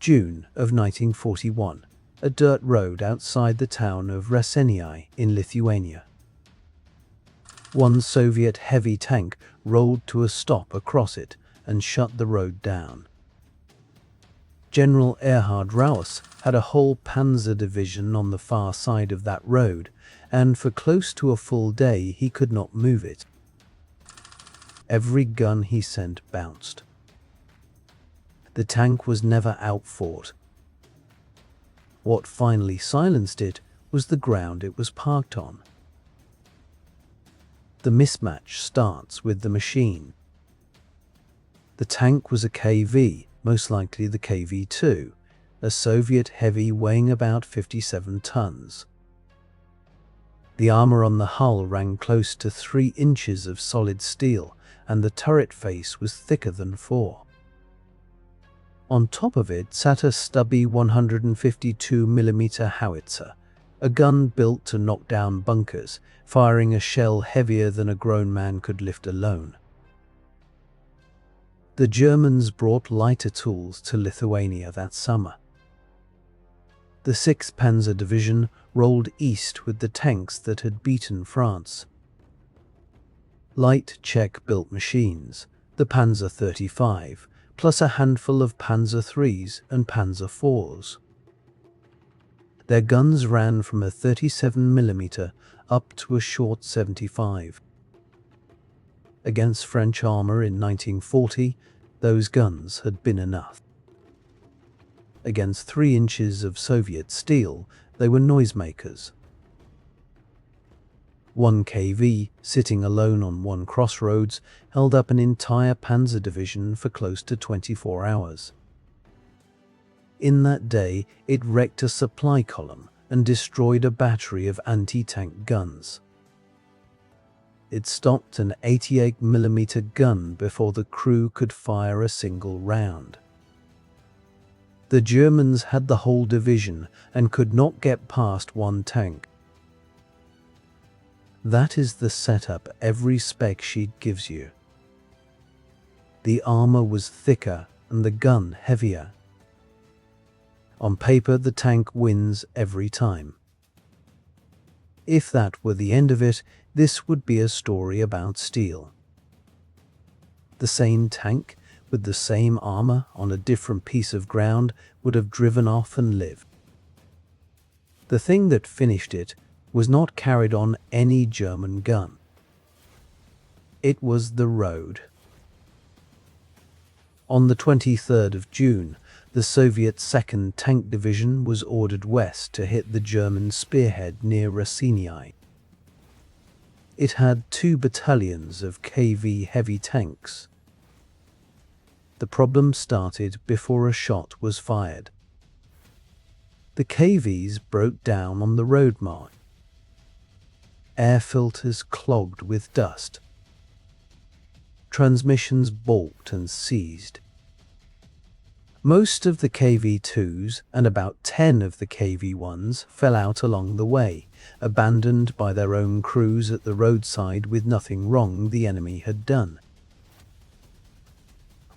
June of 1941, a dirt road outside the town of Raseiniai in Lithuania. One Soviet heavy tank rolled to a stop across it and shut the road down. General Erhard Raus had a whole Panzer Division on the far side of that road, and for close to a full day he could not move it. Every gun he sent bounced. The tank was never outfought. What finally silenced it was the ground it was parked on. The mismatch starts with the machine. The tank was a KV, most likely the KV-2, a Soviet heavy weighing about 57 tons. The armor on the hull ran close to 3 inches of solid steel, and the turret face was thicker than 4. On top of it sat a stubby 152mm howitzer, a gun built to knock down bunkers, firing a shell heavier than a grown man could lift alone. The Germans brought lighter tools to Lithuania that summer. The 6th Panzer Division rolled east with the tanks that had beaten France. Light Czech-built machines, the Panzer 35, plus a handful of Panzer IIIs and Panzer IVs. Their guns ran from a 37mm up to a short 75. Against French armor in 1940, those guns had been enough. Against 3 inches of Soviet steel, they were noisemakers. One KV, sitting alone on one crossroads, held up an entire Panzer Division for close to 24 hours. In that day, it wrecked a supply column and destroyed a battery of anti-tank guns. It stopped an 88mm gun before the crew could fire a single round. The Germans had the whole division and could not get past one tank. That is the setup every spec sheet gives you. The armor was thicker and the gun heavier. On paper, the tank wins every time. If that were the end of it, this would be a story about steel. The same tank, with the same armor on a different piece of ground, would have driven off and lived. The thing that finished it was not carried on any German gun. It was the road. On the 23rd of June, the Soviet 2nd Tank Division was ordered west to hit the German spearhead near Raseiniai. It had 2 battalions of KV heavy tanks. The problem started before a shot was fired. The KVs broke down on the road march. Air filters clogged with dust. Transmissions balked and seized. Most of the KV-2s and about 10 of the KV-1s fell out along the way, abandoned by their own crews at the roadside with nothing wrong the enemy had done.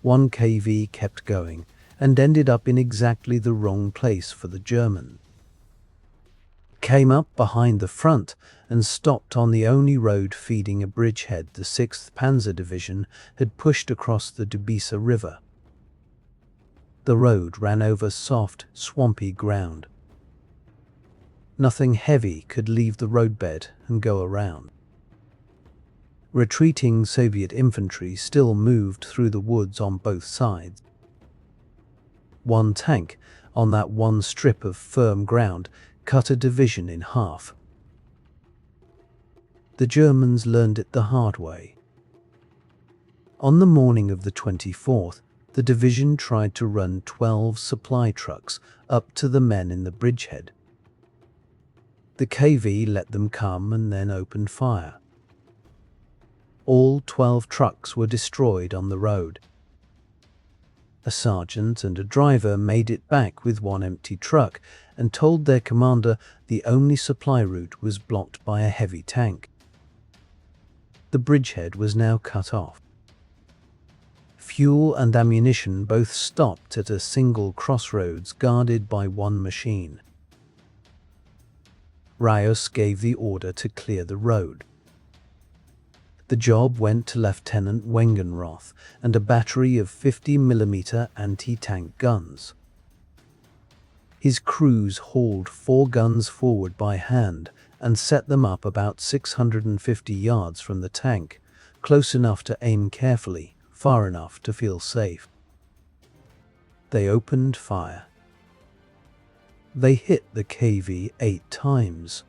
One KV kept going and ended up in exactly the wrong place for the German. Came up behind the front and stopped on the only road feeding a bridgehead the 6th Panzer Division had pushed across the Dubica River. The road ran over soft, swampy ground. Nothing heavy could leave the roadbed and go around. Retreating Soviet infantry still moved through the woods on both sides. One tank, on that one strip of firm ground, cut a division in half. The Germans learned it the hard way. On the morning of the 24th, the division tried to run 12 supply trucks up to the men in the bridgehead. The KV let them come and then opened fire. All 12 trucks were destroyed on the road. A sergeant and a driver made it back with one empty truck and told their commander the only supply route was blocked by a heavy tank. The bridgehead was now cut off. Fuel and ammunition both stopped at a single crossroads guarded by one machine. Raus gave the order to clear the road. The job went to Lieutenant Wengenroth and a battery of 50mm anti-tank guns. His crews hauled 4 guns forward by hand and set them up about 650 yards from the tank, close enough to aim carefully, far enough to feel safe. They opened fire. They hit the KV 8 times.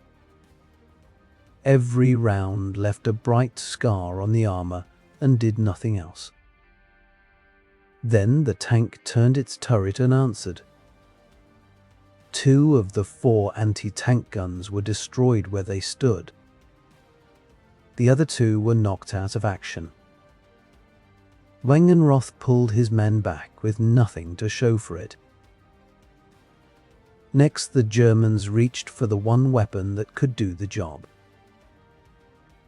Every round left a bright scar on the armor and did nothing else. Then the tank turned its turret and answered. 2 of the 4 anti-tank guns were destroyed where they stood. The other 2 were knocked out of action. Wengenroth pulled his men back with nothing to show for it. Next, the Germans reached for the one weapon that could do the job.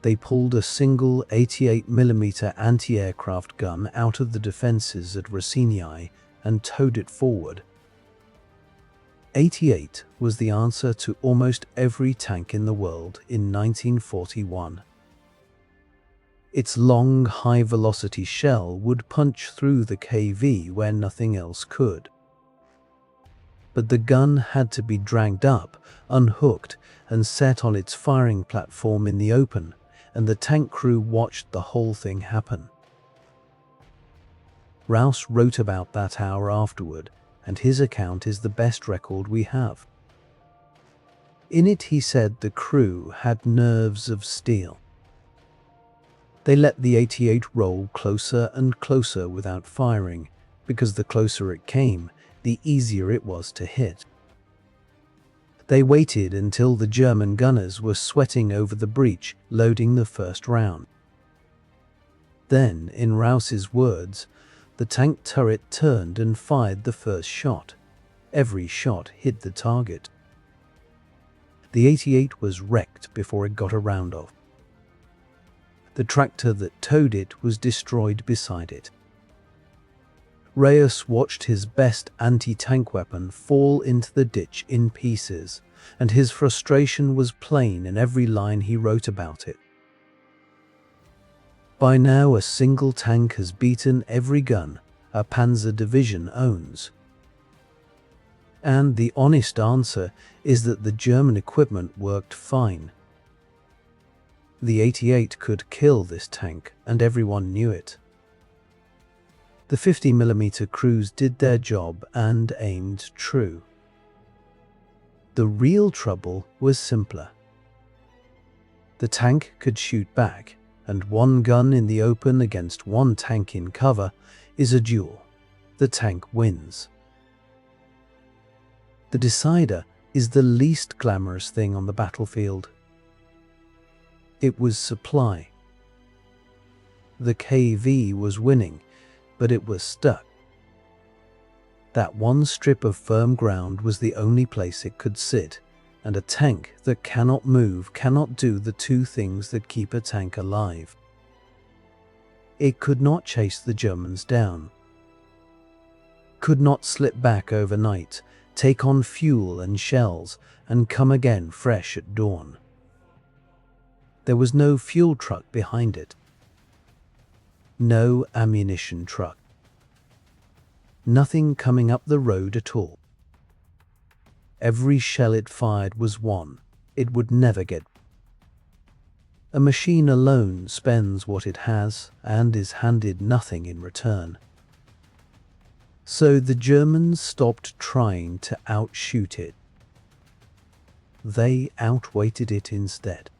They pulled a single 88mm anti-aircraft gun out of the defenses at Raseiniai and towed it forward. 88 was the answer to almost every tank in the world in 1941. Its long, high-velocity shell would punch through the KV where nothing else could. But the gun had to be dragged up, unhooked, and set on its firing platform in the open, and the tank crew watched the whole thing happen. Raus wrote about that hour afterward, and his account is the best record we have. In it he said the crew had nerves of steel. They let the 88 roll closer and closer without firing, because the closer it came, the easier it was to hit. They waited until the German gunners were sweating over the breech, loading the first round. Then, in Raus's words, the tank turret turned and fired the first shot. Every shot hit the target. The 88 was wrecked before it got a round off. The tractor that towed it was destroyed beside it. Raus watched his best anti-tank weapon fall into the ditch in pieces, and his frustration was plain in every line he wrote about it. By now a single tank has beaten every gun a Panzer Division owns. And the honest answer is that the German equipment worked fine. The 88 could kill this tank, and everyone knew it. The 50mm crews did their job and aimed true. The real trouble was simpler. The tank could shoot back, and one gun in the open against one tank in cover is a duel. The tank wins. The decider is the least glamorous thing on the battlefield. It was supply. The KV was winning, but it was stuck. That one strip of firm ground was the only place it could sit, and a tank that cannot move cannot do the 2 things that keep a tank alive. It could not chase the Germans down, could not slip back overnight, take on fuel and shells, and come again fresh at dawn. There was no fuel truck behind it. No ammunition truck. Nothing coming up the road at all. Every shell it fired was one. It would never get. A machine alone spends what it has and is handed nothing in return. So the Germans stopped trying to outshoot it. They outweighted it instead.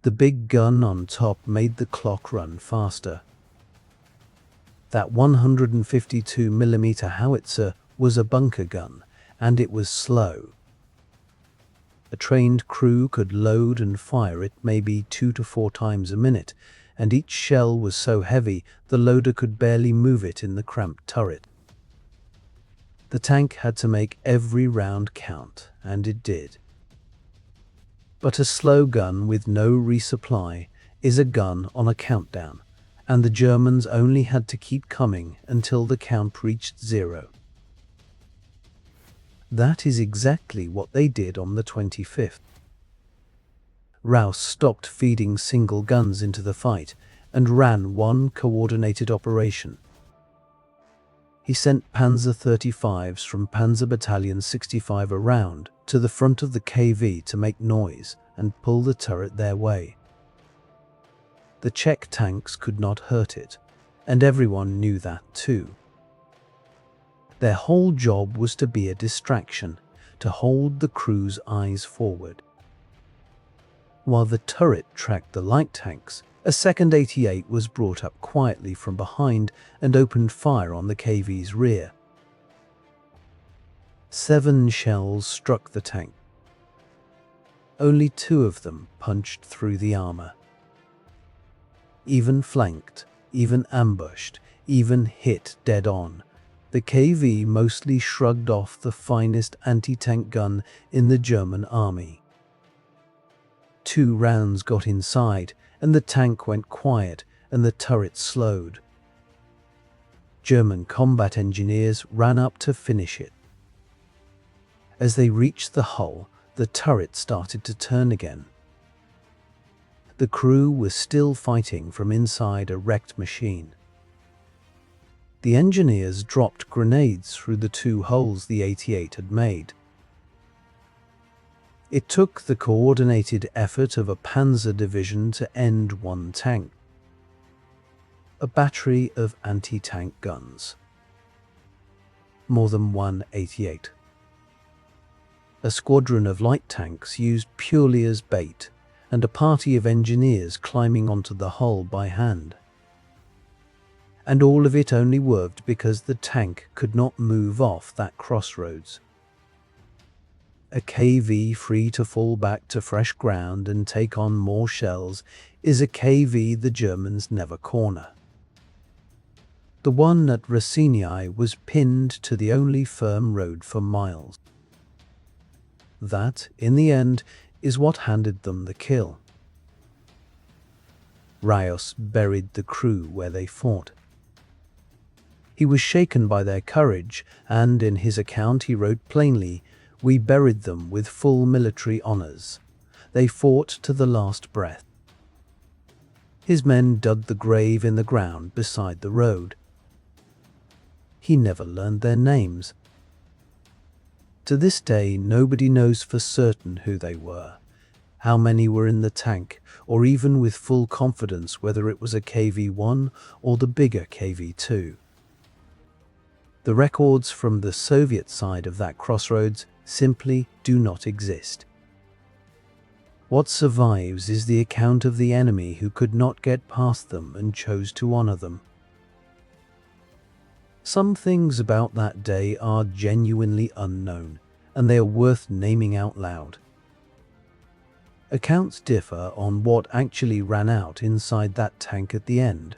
The big gun on top made the clock run faster. That 152mm howitzer was a bunker gun, and it was slow. A trained crew could load and fire it maybe 2 to 4 times a minute, and each shell was so heavy the loader could barely move it in the cramped turret. The tank had to make every round count, and it did. But a slow gun with no resupply is a gun on a countdown, and the Germans only had to keep coming until the count reached 0. That is exactly what they did on the 25th. Raus stopped feeding single guns into the fight and ran one coordinated operation. He sent Panzer 35s from Panzer Battalion 65 around to the front of the KV to make noise and pull the turret their way. The Czech tanks could not hurt it, and everyone knew that too. Their whole job was to be a distraction, to hold the crew's eyes forward. While the turret tracked the light tanks, a second 88 was brought up quietly from behind and opened fire on the KV's rear. 7 shells struck the tank. Only 2 of them punched through the armor. Even flanked, even ambushed, even hit dead on, the KV mostly shrugged off the finest anti-tank gun in the German army. 2 rounds got inside, and the tank went quiet and the turret slowed. German combat engineers ran up to finish it. As they reached the hull, the turret started to turn again. The crew was still fighting from inside a wrecked machine. The engineers dropped grenades through the 2 holes the 88 had made. It took the coordinated effort of a Panzer Division to end one tank. A battery of anti-tank guns. More than one 88. A squadron of light tanks used purely as bait, and a party of engineers climbing onto the hull by hand. And all of it only worked because the tank could not move off that crossroads. A KV free to fall back to fresh ground and take on more shells is a KV the Germans never corner. The one at Raseiniai was pinned to the only firm road for miles. That, in the end, is what handed them the kill. Raus buried the crew where they fought. He was shaken by their courage, and in his account he wrote plainly, "We buried them with full military honors. They fought to the last breath." His men dug the grave in the ground beside the road. He never learned their names. To this day, nobody knows for certain who they were, how many were in the tank, or even with full confidence whether it was a KV-1 or the bigger KV-2. The records from the Soviet side of that crossroads simply do not exist. What survives is the account of the enemy who could not get past them and chose to honor them. Some things about that day are genuinely unknown, and they are worth naming out loud. Accounts differ on what actually ran out inside that tank at the end.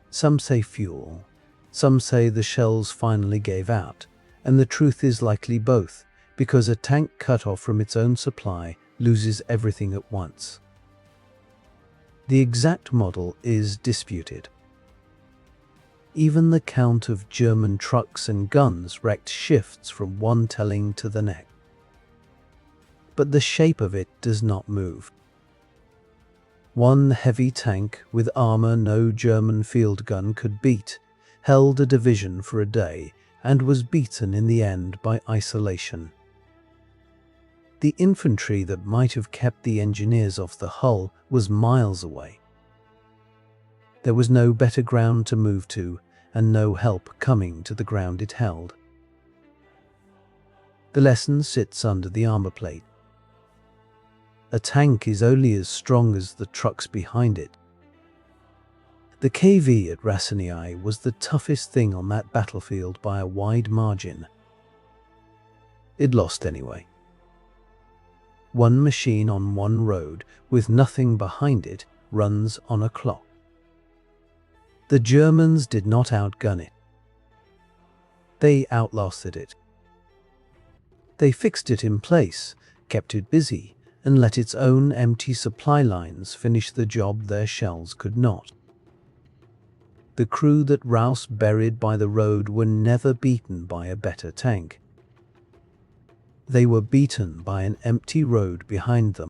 Some say fuel, some say the shells finally gave out, and the truth is likely both, because a tank cut off from its own supply loses everything at once. The exact model is disputed. Even the count of German trucks and guns wrecked shifts from one telling to the next. But the shape of it does not move. One heavy tank with armor no German field gun could beat held a division for a day and was beaten in the end by isolation. The infantry that might have kept the engineers off the hull was miles away. There was no better ground to move to, and no help coming to the ground it held. The lesson sits under the armor plate. A tank is only as strong as the trucks behind it. The KV at Raseiniai was the toughest thing on that battlefield by a wide margin. It lost anyway. One machine on one road, with nothing behind it, runs on a clock. The Germans did not outgun it. They outlasted it. They fixed it in place, kept it busy, and let its own empty supply lines finish the job their shells could not. The crew that Raus buried by the road were never beaten by a better tank. They were beaten by an empty road behind them.